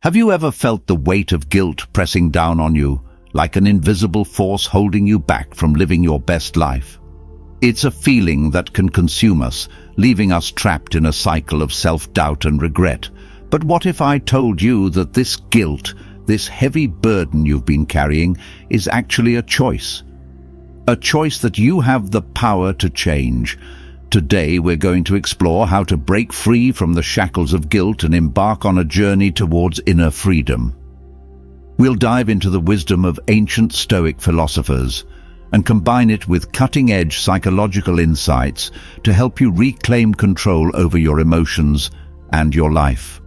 Have you ever felt the weight of guilt pressing down on you, like an invisible force holding you back from living your best life? It's a feeling that can consume us, leaving us trapped in a cycle of self-doubt and regret. But what if I told you that this guilt, this heavy burden you've been carrying, is actually a choice? A choice that you have the power to change. Today we're going to explore how to break free from the shackles of guilt and embark on a journey towards inner freedom. We'll dive into the wisdom of ancient Stoic philosophers and combine it with cutting-edge psychological insights to help you reclaim control over your emotions and your life.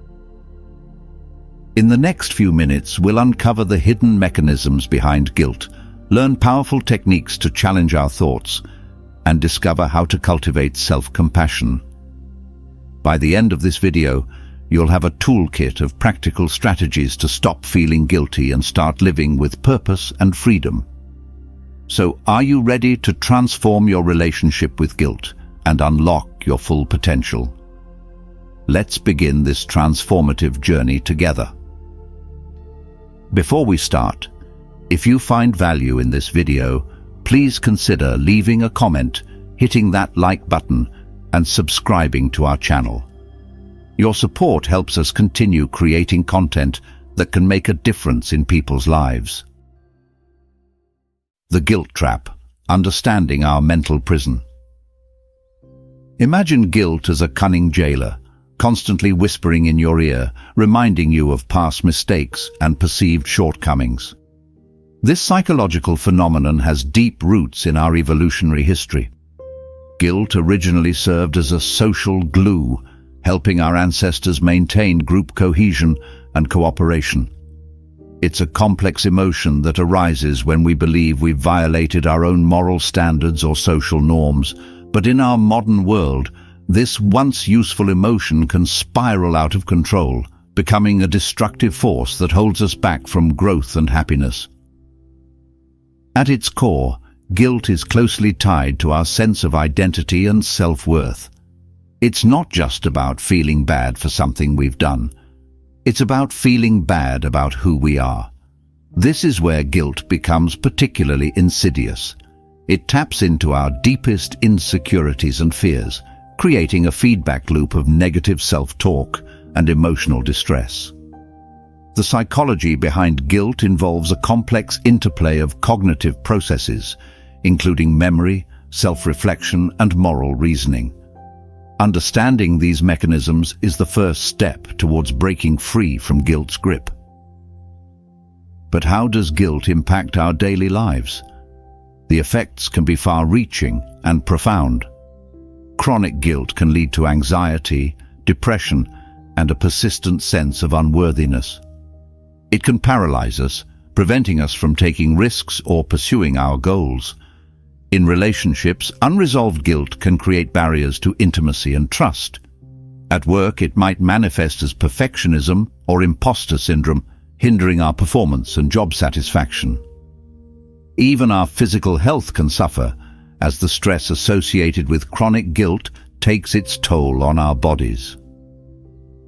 In the next few minutes, we'll uncover the hidden mechanisms behind guilt, learn powerful techniques to challenge our thoughts, and discover how to cultivate self-compassion. By the end of this video, you'll have a toolkit of practical strategies to stop feeling guilty and start living with purpose and freedom. So, are you ready to transform your relationship with guilt and unlock your full potential? Let's begin this transformative journey together. Before we start, if you find value in this video, please consider leaving a comment, hitting that like button, and subscribing to our channel. Your support helps us continue creating content that can make a difference in people's lives. The guilt trap, understanding our mental prison. Imagine guilt as a cunning jailer, constantly whispering in your ear, reminding you of past mistakes and perceived shortcomings. This psychological phenomenon has deep roots in our evolutionary history. Guilt originally served as a social glue, helping our ancestors maintain group cohesion and cooperation. It's a complex emotion that arises when we believe we've violated our own moral standards or social norms, but in our modern world, this once useful emotion can spiral out of control, becoming a destructive force that holds us back from growth and happiness. At its core, guilt is closely tied to our sense of identity and self-worth. It's not just about feeling bad for something we've done. It's about feeling bad about who we are. This is where guilt becomes particularly insidious. It taps into our deepest insecurities and fears, creating a feedback loop of negative self-talk and emotional distress. The psychology behind guilt involves a complex interplay of cognitive processes, including memory, self-reflection, and moral reasoning. Understanding these mechanisms is the first step towards breaking free from guilt's grip. But how does guilt impact our daily lives? The effects can be far-reaching and profound. Chronic guilt can lead to anxiety, depression, and a persistent sense of unworthiness. It can paralyze us, preventing us from taking risks or pursuing our goals. In relationships, unresolved guilt can create barriers to intimacy and trust. At work, it might manifest as perfectionism or imposter syndrome, hindering our performance and job satisfaction. Even our physical health can suffer, as the stress associated with chronic guilt takes its toll on our bodies.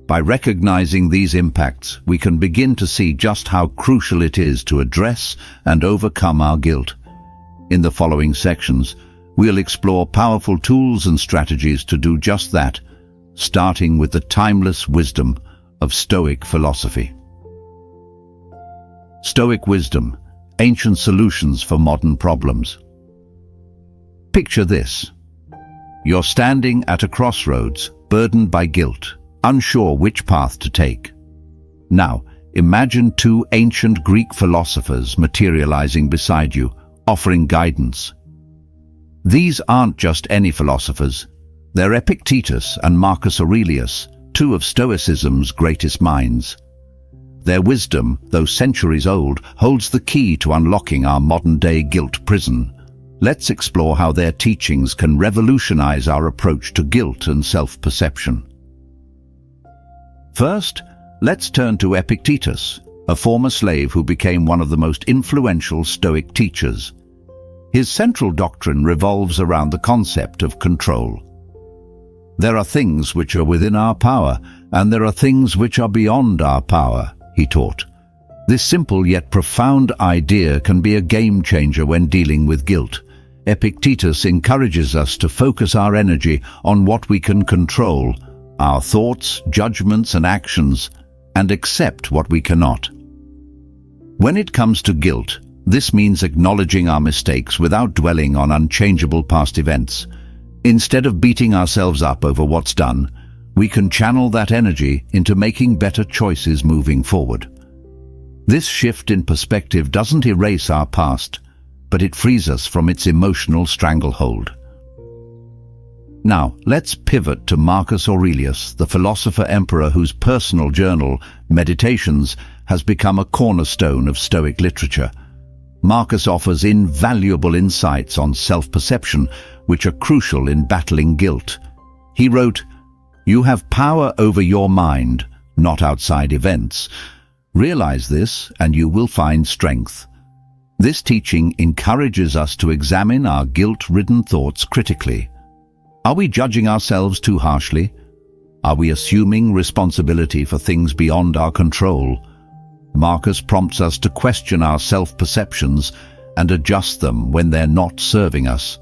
By recognizing these impacts, we can begin to see just how crucial it is to address and overcome our guilt. In the following sections, we'll explore powerful tools and strategies to do just that, starting with the timeless wisdom of Stoic philosophy. Stoic wisdom, ancient solutions for modern problems. Picture this. You're standing at a crossroads, burdened by guilt, unsure which path to take. Now, imagine two ancient Greek philosophers materializing beside you, offering guidance. These aren't just any philosophers. They're Epictetus and Marcus Aurelius, two of Stoicism's greatest minds. Their wisdom, though centuries old, holds the key to unlocking our modern-day guilt prison. Let's explore how their teachings can revolutionize our approach to guilt and self-perception. First, let's turn to Epictetus, a former slave who became one of the most influential Stoic teachers. His central doctrine revolves around the concept of control. There are things which are within our power, and there are things which are beyond our power, he taught. This simple yet profound idea can be a game changer when dealing with guilt. Epictetus encourages us to focus our energy on what we can control, our thoughts, judgments, and actions, and accept what we cannot. When it comes to guilt, this means acknowledging our mistakes without dwelling on unchangeable past events. Instead of beating ourselves up over what's done, we can channel that energy into making better choices moving forward. This shift in perspective doesn't erase our past, but it frees us from its emotional stranglehold. Now, let's pivot to Marcus Aurelius, the philosopher-emperor whose personal journal, Meditations, has become a cornerstone of Stoic literature. Marcus offers invaluable insights on self-perception, which are crucial in battling guilt. He wrote, "You have power over your mind, not outside events. Realize this, and you will find strength." This teaching encourages us to examine our guilt-ridden thoughts critically. Are we judging ourselves too harshly? Are we assuming responsibility for things beyond our control? Marcus prompts us to question our self-perceptions and adjust them when they're not serving us.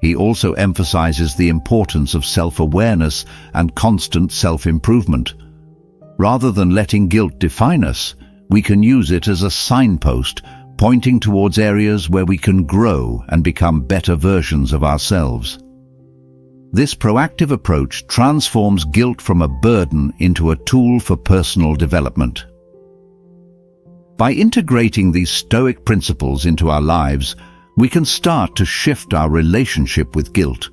He also emphasizes the importance of self-awareness and constant self-improvement. Rather than letting guilt define us, we can use it as a signpost, pointing towards areas where we can grow and become better versions of ourselves. This proactive approach transforms guilt from a burden into a tool for personal development. By integrating these Stoic principles into our lives, we can start to shift our relationship with guilt.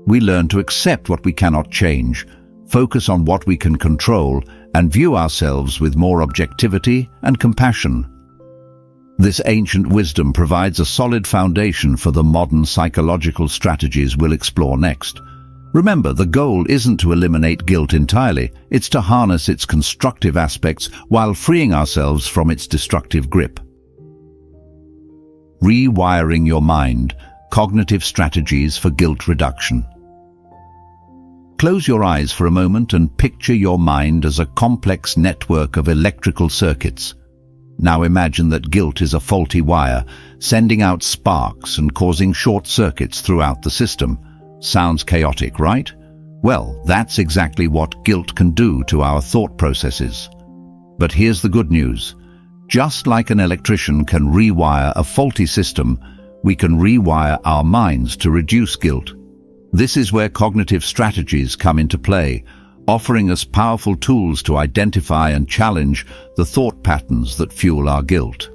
We learn to accept what we cannot change, focus on what we can control, and view ourselves with more objectivity and compassion. This ancient wisdom provides a solid foundation for the modern psychological strategies we'll explore next. Remember, the goal isn't to eliminate guilt entirely, it's to harness its constructive aspects while freeing ourselves from its destructive grip. Rewiring your mind, cognitive strategies for guilt reduction. Close your eyes for a moment and picture your mind as a complex network of electrical circuits. Now imagine that guilt is a faulty wire, sending out sparks and causing short circuits throughout the system. Sounds chaotic, right? Well, that's exactly what guilt can do to our thought processes. But here's the good news. Just like an electrician can rewire a faulty system, we can rewire our minds to reduce guilt. This is where cognitive strategies come into play, offering us powerful tools to identify and challenge the thought patterns that fuel our guilt.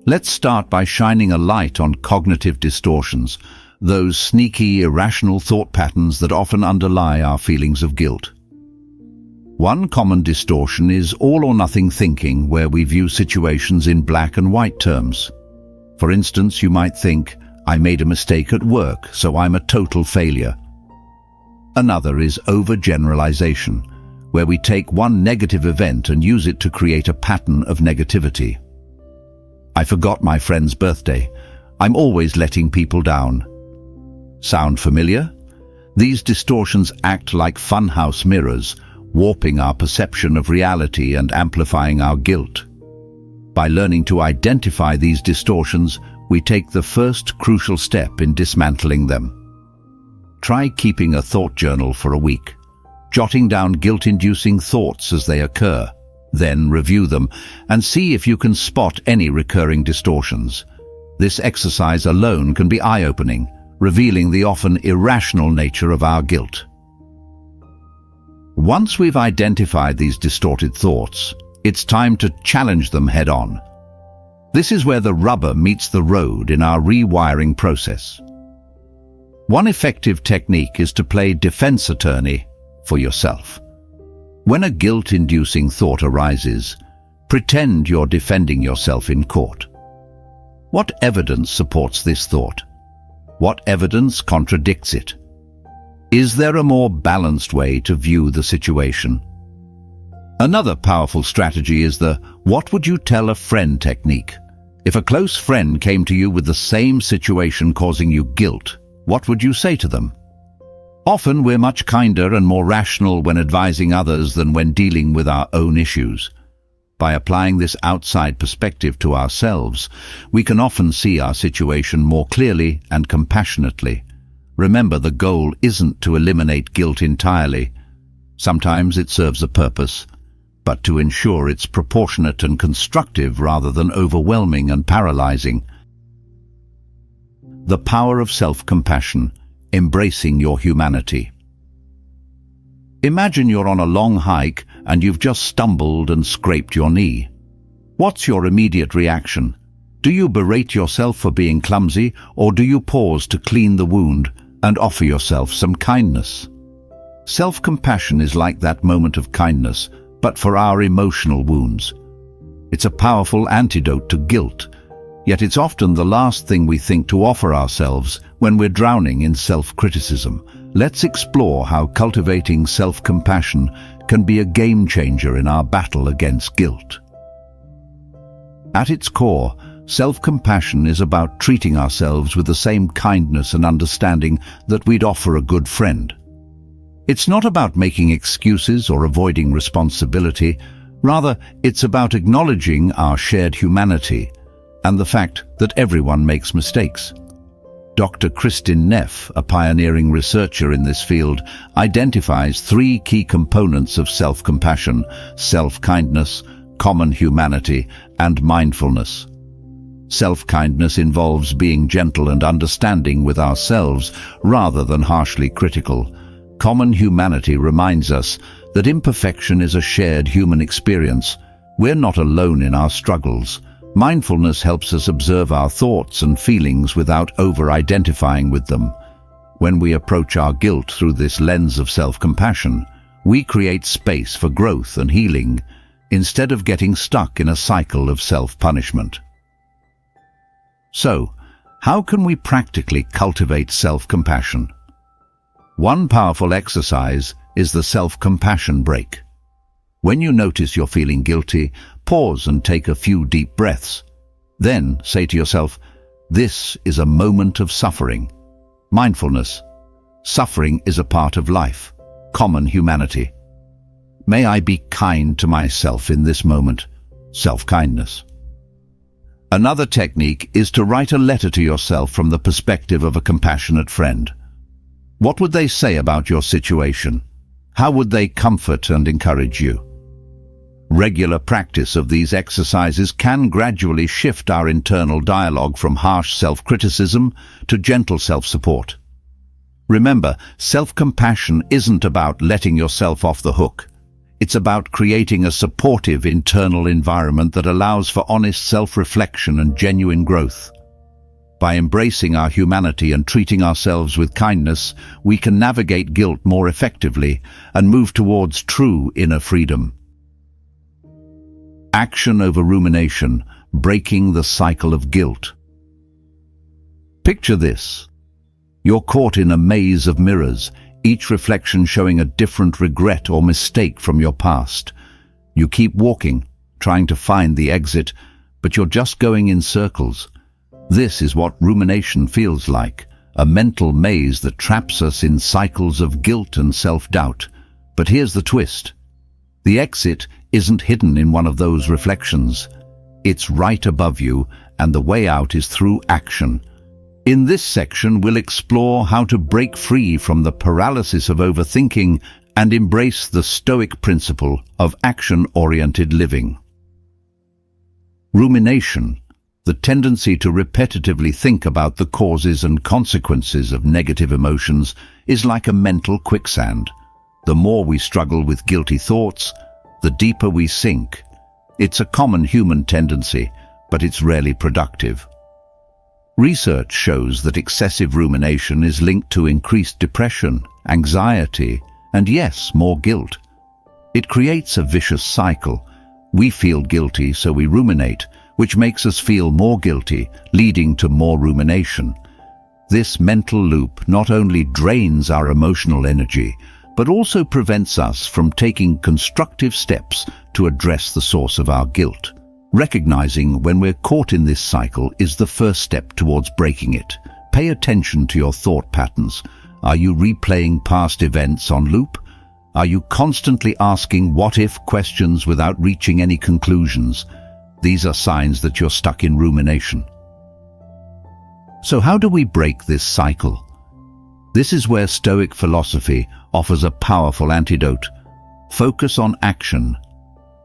Let's start by shining a light on cognitive distortions, those sneaky, irrational thought patterns that often underlie our feelings of guilt. One common distortion is all-or-nothing thinking, where we view situations in black and white terms. For instance, you might think, "I made a mistake at work, so I'm a total failure." Another is overgeneralization, where we take one negative event and use it to create a pattern of negativity. "I forgot my friend's birthday. I'm always letting people down." Sound familiar? These distortions act like funhouse mirrors, warping our perception of reality and amplifying our guilt. By learning to identify these distortions, we take the first crucial step in dismantling them. Try keeping a thought journal for a week, jotting down guilt-inducing thoughts as they occur. Then review them and see if you can spot any recurring distortions. This exercise alone can be eye-opening, revealing the often irrational nature of our guilt. Once we've identified these distorted thoughts, it's time to challenge them head-on. This is where the rubber meets the road in our rewiring process. One effective technique is to play defense attorney for yourself. When a guilt-inducing thought arises, pretend you're defending yourself in court. What evidence supports this thought? What evidence contradicts it? Is there a more balanced way to view the situation? Another powerful strategy is the "what would you tell a friend" technique. If a close friend came to you with the same situation causing you guilt, what would you say to them? Often we're much kinder and more rational when advising others than when dealing with our own issues. By applying this outside perspective to ourselves, we can often see our situation more clearly and compassionately. Remember, the goal isn't to eliminate guilt entirely. Sometimes it serves a purpose, but to ensure it's proportionate and constructive rather than overwhelming and paralyzing. The power of self-compassion, embracing your humanity. Imagine you're on a long hike and you've just stumbled and scraped your knee. What's your immediate reaction? Do you berate yourself for being clumsy, or do you pause to clean the wound and offer yourself some kindness? Self-compassion is like that moment of kindness, but for our emotional wounds. It's a powerful antidote to guilt, yet it's often the last thing we think to offer ourselves when we're drowning in self-criticism. Let's explore how cultivating self-compassion can be a game-changer in our battle against guilt. At its core, self-compassion is about treating ourselves with the same kindness and understanding that we'd offer a good friend. It's not about making excuses or avoiding responsibility. Rather, it's about acknowledging our shared humanity and the fact that everyone makes mistakes. Dr. Kristin Neff, a pioneering researcher in this field, identifies 3 key components of self-compassion: self-kindness, common humanity, and mindfulness. Self-kindness involves being gentle and understanding with ourselves rather than harshly critical. Common humanity reminds us that imperfection is a shared human experience. We're not alone in our struggles. Mindfulness helps us observe our thoughts and feelings without over-identifying with them. When we approach our guilt through this lens of self-compassion, we create space for growth and healing, instead of getting stuck in a cycle of self-punishment. So, how can we practically cultivate self-compassion? One powerful exercise is the self-compassion break. When you notice you're feeling guilty, pause and take a few deep breaths. Then say to yourself, "This is a moment of suffering." Mindfulness. Suffering is a part of life, common humanity. May I be kind to myself in this moment. Self-kindness. Another technique is to write a letter to yourself from the perspective of a compassionate friend. What would they say about your situation? How would they comfort and encourage you? Regular practice of these exercises can gradually shift our internal dialogue from harsh self-criticism to gentle self-support. Remember, self-compassion isn't about letting yourself off the hook. It's about creating a supportive internal environment that allows for honest self-reflection and genuine growth. By embracing our humanity and treating ourselves with kindness, we can navigate guilt more effectively and move towards true inner freedom. Action over rumination, breaking the cycle of guilt. Picture this. You're caught in a maze of mirrors, each reflection showing a different regret or mistake from your past. You keep walking, trying to find the exit, but you're just going in circles. This is what rumination feels like, a mental maze that traps us in cycles of guilt and self-doubt. But here's the twist. The exit isn't hidden in one of those reflections. It's right above you, and the way out is through action. In this section, we'll explore how to break free from the paralysis of overthinking and embrace the Stoic principle of action-oriented living. Rumination, the tendency to repetitively think about the causes and consequences of negative emotions, is like a mental quicksand. The more we struggle with guilty thoughts, the deeper we sink. It's a common human tendency, but it's rarely productive. Research shows that excessive rumination is linked to increased depression, anxiety, and yes, more guilt. It creates a vicious cycle. We feel guilty, so we ruminate, which makes us feel more guilty, leading to more rumination. This mental loop not only drains our emotional energy, but also prevents us from taking constructive steps to address the source of our guilt. Recognizing when we're caught in this cycle is the first step towards breaking it. Pay attention to your thought patterns. Are you replaying past events on loop? Are you constantly asking what-if questions without reaching any conclusions? These are signs that you're stuck in rumination. So how do we break this cycle? This is where Stoic philosophy offers a powerful antidote. Focus on action.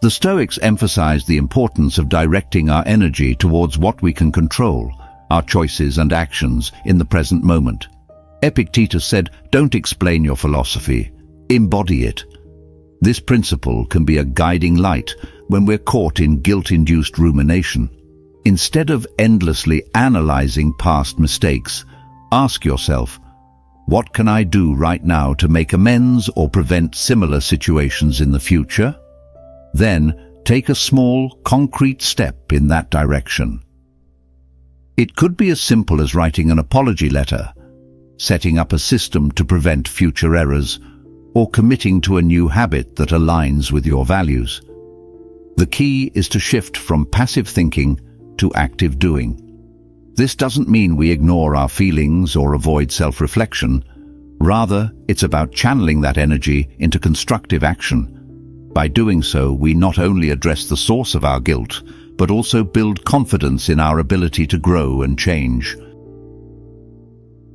The Stoics emphasize the importance of directing our energy towards what we can control, our choices and actions in the present moment. Epictetus said, "Don't explain your philosophy, embody it." This principle can be a guiding light when we're caught in guilt-induced rumination. Instead of endlessly analyzing past mistakes, ask yourself, what can I do right now to make amends or prevent similar situations in the future? Then, take a small, concrete step in that direction. It could be as simple as writing an apology letter, setting up a system to prevent future errors, or committing to a new habit that aligns with your values. The key is to shift from passive thinking to active doing. This doesn't mean we ignore our feelings or avoid self-reflection. Rather, it's about channeling that energy into constructive action. By doing so, we not only address the source of our guilt, but also build confidence in our ability to grow and change.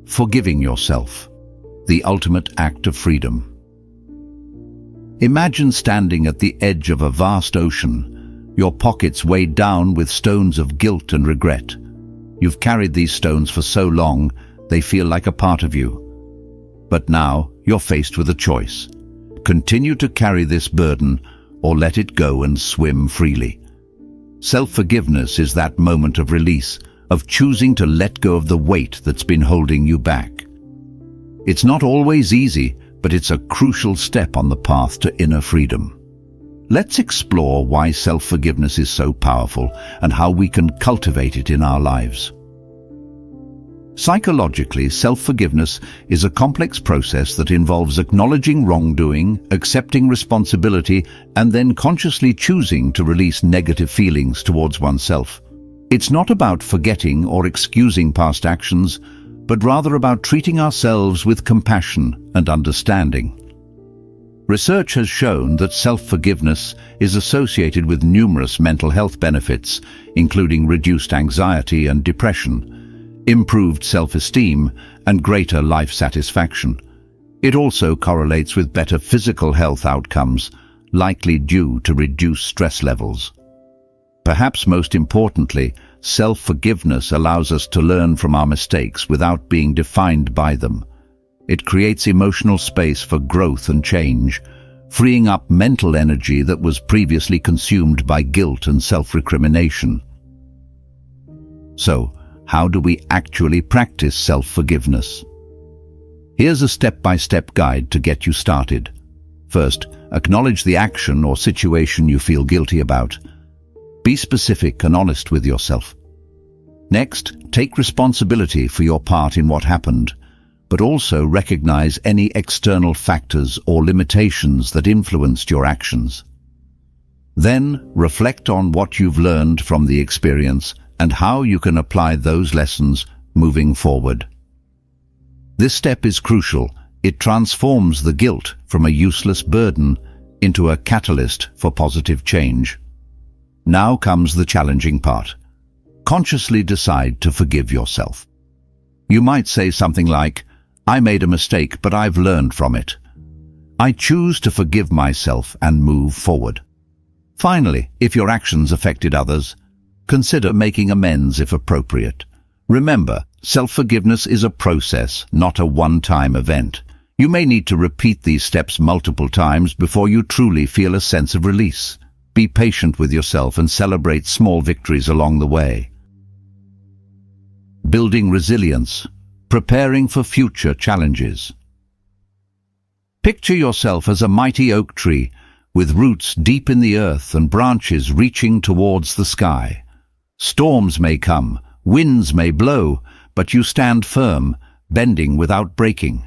Forgiving yourself, the ultimate act of freedom. Imagine standing at the edge of a vast ocean, your pockets weighed down with stones of guilt and regret. You've carried these stones for so long, they feel like a part of you. But now, you're faced with a choice. Continue to carry this burden, or let it go and swim freely. Self-forgiveness is that moment of release, of choosing to let go of the weight that's been holding you back. It's not always easy, but it's a crucial step on the path to inner freedom. Let's explore why self-forgiveness is so powerful and how we can cultivate it in our lives. Psychologically, self-forgiveness is a complex process that involves acknowledging wrongdoing, accepting responsibility, and then consciously choosing to release negative feelings towards oneself. It's not about forgetting or excusing past actions, but rather about treating ourselves with compassion and understanding. Research has shown that self-forgiveness is associated with numerous mental health benefits, including reduced anxiety and depression, improved self-esteem, and greater life satisfaction. It also correlates with better physical health outcomes, likely due to reduced stress levels. Perhaps most importantly, self-forgiveness allows us to learn from our mistakes without being defined by them. It creates emotional space for growth and change, freeing up mental energy that was previously consumed by guilt and self-recrimination. So, how do we actually practice self-forgiveness? Here's a step-by-step guide to get you started. First, acknowledge the action or situation you feel guilty about. Be specific and honest with yourself. Next, take responsibility for your part in what happened, but also recognize any external factors or limitations that influenced your actions. Then, reflect on what you've learned from the experience and how you can apply those lessons moving forward. This step is crucial. It transforms the guilt from a useless burden into a catalyst for positive change. Now comes the challenging part. Consciously decide to forgive yourself. You might say something like, "I made a mistake, but I've learned from it. I choose to forgive myself and move forward." Finally, if your actions affected others, consider making amends if appropriate. Remember, self-forgiveness is a process, not a one-time event. You may need to repeat these steps multiple times before you truly feel a sense of release. Be patient with yourself and celebrate small victories along the way. Building resilience. Preparing for future challenges. Picture yourself as a mighty oak tree, with roots deep in the earth and branches reaching towards the sky. Storms may come, winds may blow, but you stand firm, bending without breaking.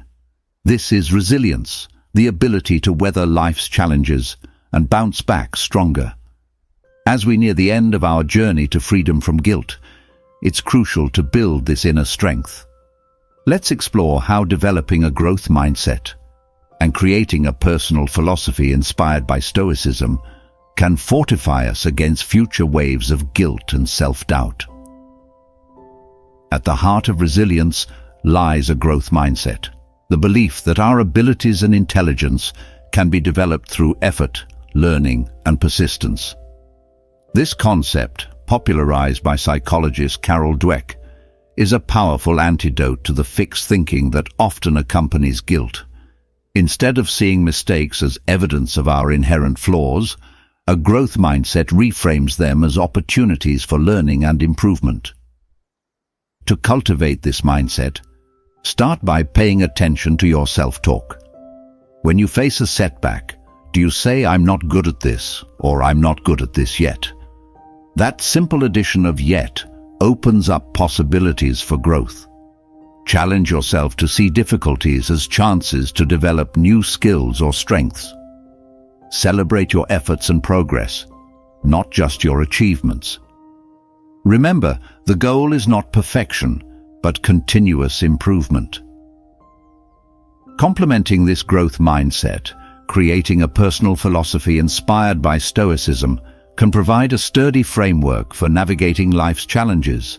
This is resilience, the ability to weather life's challenges and bounce back stronger. As we near the end of our journey to freedom from guilt, it's crucial to build this inner strength. Let's explore how developing a growth mindset and creating a personal philosophy inspired by Stoicism can fortify us against future waves of guilt and self-doubt. At the heart of resilience lies a growth mindset, the belief that our abilities and intelligence can be developed through effort, learning, and persistence. This concept, popularized by psychologist Carol Dweck, is a powerful antidote to the fixed thinking that often accompanies guilt. Instead of seeing mistakes as evidence of our inherent flaws, a growth mindset reframes them as opportunities for learning and improvement. To cultivate this mindset, start by paying attention to your self-talk. When you face a setback, do you say, "I'm not good at this," or "I'm not good at this yet"? That simple addition of "yet" opens up possibilities for growth. Challenge yourself to see difficulties as chances to develop new skills or strengths. Celebrate your efforts and progress, not just your achievements. Remember, the goal is not perfection, but continuous improvement. Complementing this growth mindset, creating a personal philosophy inspired by Stoicism can provide a sturdy framework for navigating life's challenges.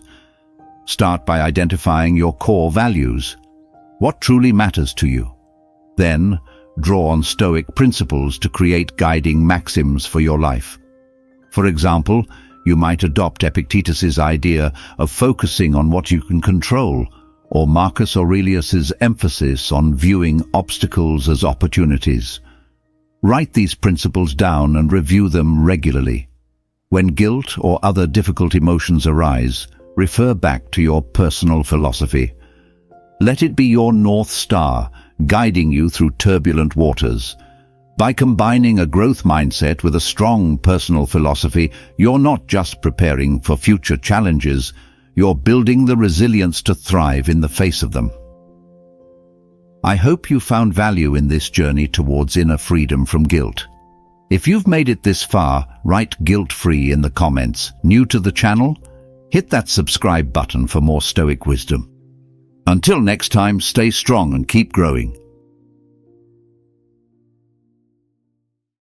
Start by identifying your core values. What truly matters to you? Then, draw on Stoic principles to create guiding maxims for your life. For example, you might adopt Epictetus's idea of focusing on what you can control, or Marcus Aurelius's emphasis on viewing obstacles as opportunities. Write these principles down and review them regularly. When guilt or other difficult emotions arise, refer back to your personal philosophy. Let it be your North Star, guiding you through turbulent waters. By combining a growth mindset with a strong personal philosophy, you're not just preparing for future challenges, you're building the resilience to thrive in the face of them. I hope you found value in this journey towards inner freedom from guilt. If you've made it this far, write guilt-free in the comments. New to the channel? Hit that subscribe button for more Stoic wisdom. Until next time, stay strong and keep growing.